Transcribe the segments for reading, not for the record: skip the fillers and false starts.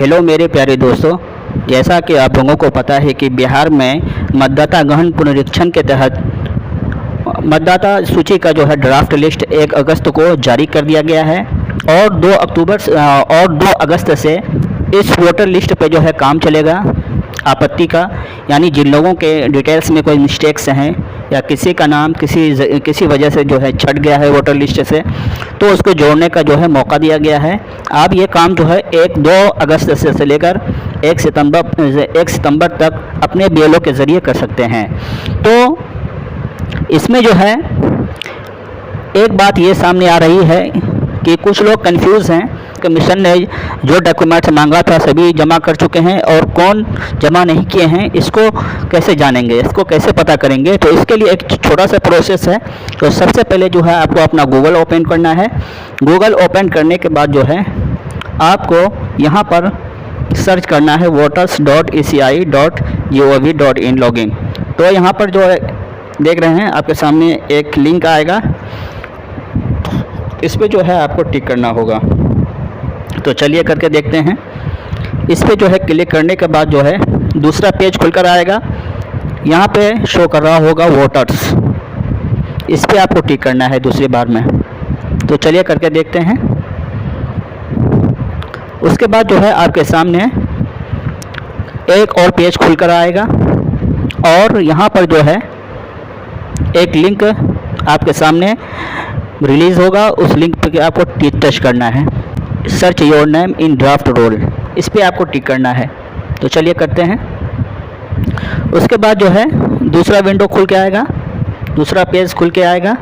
Hello मेरे प्यारे दोस्तों, जैसा कि आप लोगों को पता है कि बिहार में मतदाता गहन पुनरीक्षण के तहत मतदाता सूची का जो है ड्राफ्ट लिस्ट 1 अगस्त को जारी कर दिया गया है और 2 अगस्त से इस वोटर लिस्ट पे जो है काम चलेगा आपत्ति का। यानी जिन लोगों के डिटेल्स में कोई मिस्टेक्स हैं या किसी का नाम किसी वजह से जो है छट गया है वोटर लिस्ट से, तो उसको जोड़ने का जो है मौका दिया गया है। आप ये काम जो है 2 अगस्त से लेकर 1 सितंबर तक अपने बीएलओ के ज़रिए कर सकते हैं। तो इसमें जो है एक बात ये सामने आ रही है कि कुछ लोग कंफ्यूज हैं। कमीशन ने जो डॉक्यूमेंट्स मांगा था सभी जमा कर चुके हैं और कौन जमा नहीं किए हैं इसको कैसे जानेंगे, इसको कैसे पता करेंगे। तो इसके लिए एक छोटा सा प्रोसेस है। तो सबसे पहले जो है आपको अपना गूगल ओपन करना है। गूगल ओपन करने के बाद जो है आपको यहाँ पर सर्च करना है voters.eci.gov.in लॉगिन। तो यहाँ पर जो देख रहे हैं आपके सामने एक लिंक आएगा, इस पर जो है आपको टिक करना होगा। तो चलिए करके देखते हैं। इस पर जो है क्लिक करने के बाद जो है दूसरा पेज खुलकर आएगा। यहाँ पे शो कर रहा होगा वोटर्स, इस पर आपको टिक करना है दूसरी बार में। तो चलिए करके देखते हैं। उसके बाद जो है आपके सामने एक और पेज खुलकर आएगा और यहाँ पर जो है एक लिंक आपके सामने रिलीज़ होगा। उस लिंक पे आपको टच करना है, search your name in draft roll, इस पर आपको टिक करना है। तो चलिए करते हैं। उसके बाद जो है दूसरा विंडो खुल के आएगा, दूसरा पेज खुल के आएगा।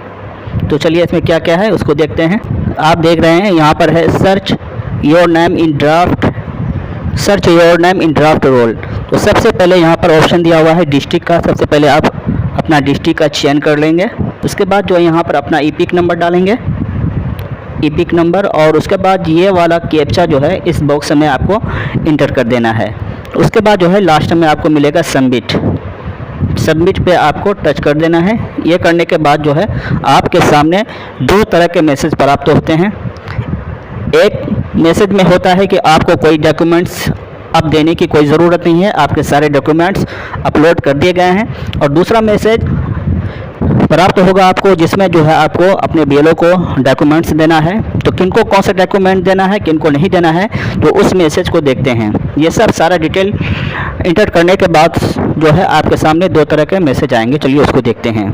तो चलिए इसमें क्या क्या है उसको देखते हैं। आप देख रहे हैं यहाँ पर है search your name in draft roll. तो सबसे पहले यहाँ पर ऑप्शन दिया हुआ है डिस्ट्रिक्ट का। सबसे पहले आप अपना डिस्ट्रिक्ट का चयन कर लेंगे। उसके बाद जो है यहाँ पर अपना ईपिक नंबर डालेंगे, ईपिक नंबर, और उसके बाद ये वाला कैप्चा जो है इस बॉक्स में आपको इंटर कर देना है। उसके बाद जो है लास्ट में आपको मिलेगा सबमिट पे आपको टच कर देना है। ये करने के बाद जो है आपके सामने 2 तरह के मैसेज प्राप्त होते हैं। एक मैसेज में होता है कि आपको कोई डॉक्यूमेंट्स अब देने की कोई ज़रूरत नहीं है, आपके सारे डॉक्यूमेंट्स अपलोड कर दिए गए हैं। और दूसरा मैसेज प्राप्त होगा आपको जिसमें जो है आपको अपने बीएलओ को डॉक्यूमेंट्स देना है। तो किनको कौन सा डॉक्यूमेंट देना है, किनको नहीं देना है, तो उस मैसेज को देखते हैं। ये सब सारा डिटेल इंटर करने के बाद जो है आपके सामने 2 तरह के मैसेज आएंगे। चलिए उसको देखते हैं।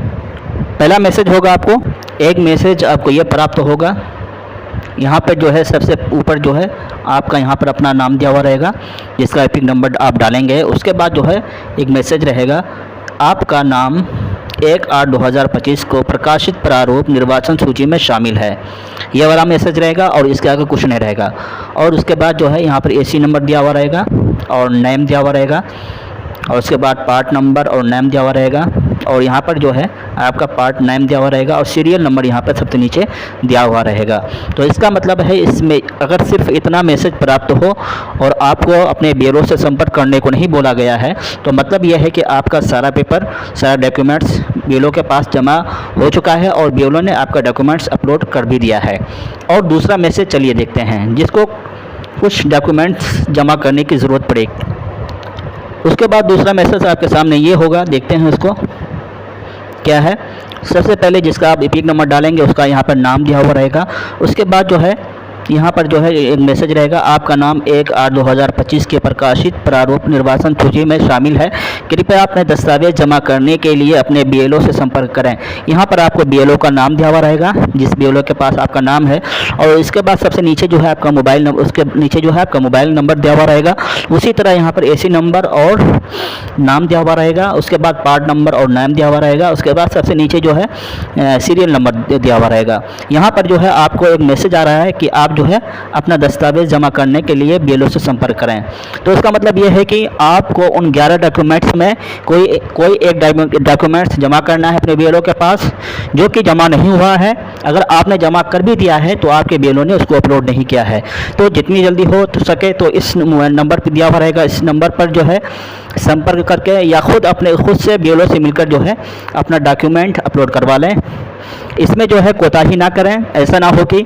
पहला मैसेज होगा आपको, एक मैसेज आपको ये प्राप्त होगा, यहाँ पर जो है सबसे ऊपर जो है आपका यहाँ पर अपना नाम दिया हुआ रहेगा जिसका ईपिक नंबर आप डालेंगे। उसके बाद जो है एक मैसेज रहेगा, आपका नाम 1/8/2025 को प्रकाशित प्रारूप निर्वाचन सूची में शामिल है। ये वाला मैसेज रहेगा और इसके आगे कुछ नहीं रहेगा। और उसके बाद जो है यहाँ पर एसी नंबर दिया हुआ रहेगा और नेम दिया हुआ रहेगा, और उसके बाद पार्ट नंबर और नेम दिया हुआ रहेगा, और यहाँ पर जो है आपका पार्ट नेम दिया हुआ रहेगा और सीरियल नंबर यहाँ पर सबसे नीचे दिया हुआ रहेगा। तो इसका मतलब है इसमें अगर सिर्फ इतना मैसेज प्राप्त हो और आपको अपने बीएलओ से संपर्क करने को नहीं बोला गया है, तो मतलब यह है कि आपका सारा पेपर, सारा डॉक्यूमेंट्स बीएलओ के पास जमा हो चुका है और बीएलओ ने आपका डॉक्यूमेंट्स अपलोड कर भी दिया है। और दूसरा मैसेज चलिए देखते हैं, जिसको कुछ डॉक्यूमेंट्स जमा करने की ज़रूरत पड़ेगी। उसके बाद दूसरा मैसेज आपके सामने ये होगा, देखते हैं उसको क्या है। सबसे पहले जिसका आप ईपिक नंबर डालेंगे उसका यहाँ पर नाम दिया हुआ रहेगा। उसके बाद जो है यहाँ पर जो है एक मैसेज रहेगा, आपका नाम 1/8/2025 के प्रकाशित प्रारूप निर्वाचन सूची में शामिल है, कृपया अपने दस्तावेज जमा करने के लिए अपने बीएलओ से संपर्क करें। यहाँ पर आपको बीएलओ का नाम दिया हुआ रहेगा जिस बीएलओ के पास आपका नाम है, और इसके बाद सबसे नीचे जो है आपका मोबाइल नंबर, उसके नीचे जो है आपका मोबाइल नंबर दिया हुआ रहेगा। उसी तरह यहाँ पर एसी नंबर और नाम दिया हुआ रहेगा। उसके बाद पार्ट नंबर और नाम दिया हुआ रहेगा। उसके बाद सबसे नीचे जो है सीरियल नंबर दिया हुआ रहेगा। यहाँ पर जो है आपको एक मैसेज आ रहा है कि आप जो है अपना दस्तावेज जमा करने के लिए बीएलओ से संपर्क करें। तो इसका मतलब ये है कि आपको उन 11 डॉक्यूमेंट्स में कोई एक डॉक्यूमेंट्स जमा करना है अपने बीएलओ के पास जो कि जमा नहीं हुआ है। अगर आपने जमा कर भी दिया है तो आपके बीएलओ ने उसको अपलोड नहीं किया है। तो जितनी जल्दी हो सके तो इस नंबर पर दिया हुआ रहेगा, इस नंबर पर जो है संपर्क करके या खुद से बीएलओ से मिलकर जो है अपना डॉक्यूमेंट अपलोड करवा लें। इसमें जो है कोताही ना करें। ऐसा ना हो कि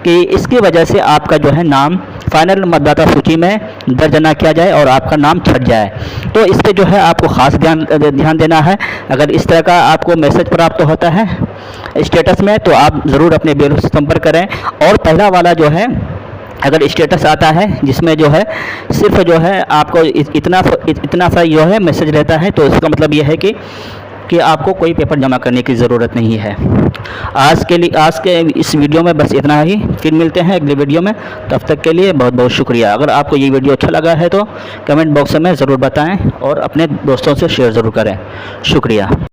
कि इसकी वजह से आपका जो है नाम फाइनल मतदाता सूची में दर्ज ना किया जाए और आपका नाम छट जाए। तो इस पे जो है आपको ख़ास ध्यान देना है। अगर इस तरह का आपको मैसेज प्राप्त होता है स्टेटस में तो आप ज़रूर अपने ब्यूरो से संपर्क करें। और पहला वाला जो है अगर स्टेटस आता है जिसमें जो है सिर्फ जो है आपको इतना सा जो है मैसेज रहता है, तो इसका मतलब ये है कि आपको कोई पेपर जमा करने की ज़रूरत नहीं है। आज के इस वीडियो में बस इतना ही। फिर मिलते हैं अगले वीडियो में, तब तक के लिए बहुत बहुत शुक्रिया। अगर आपको ये वीडियो अच्छा लगा है तो कमेंट बॉक्स में ज़रूर बताएं और अपने दोस्तों से शेयर ज़रूर करें। शुक्रिया।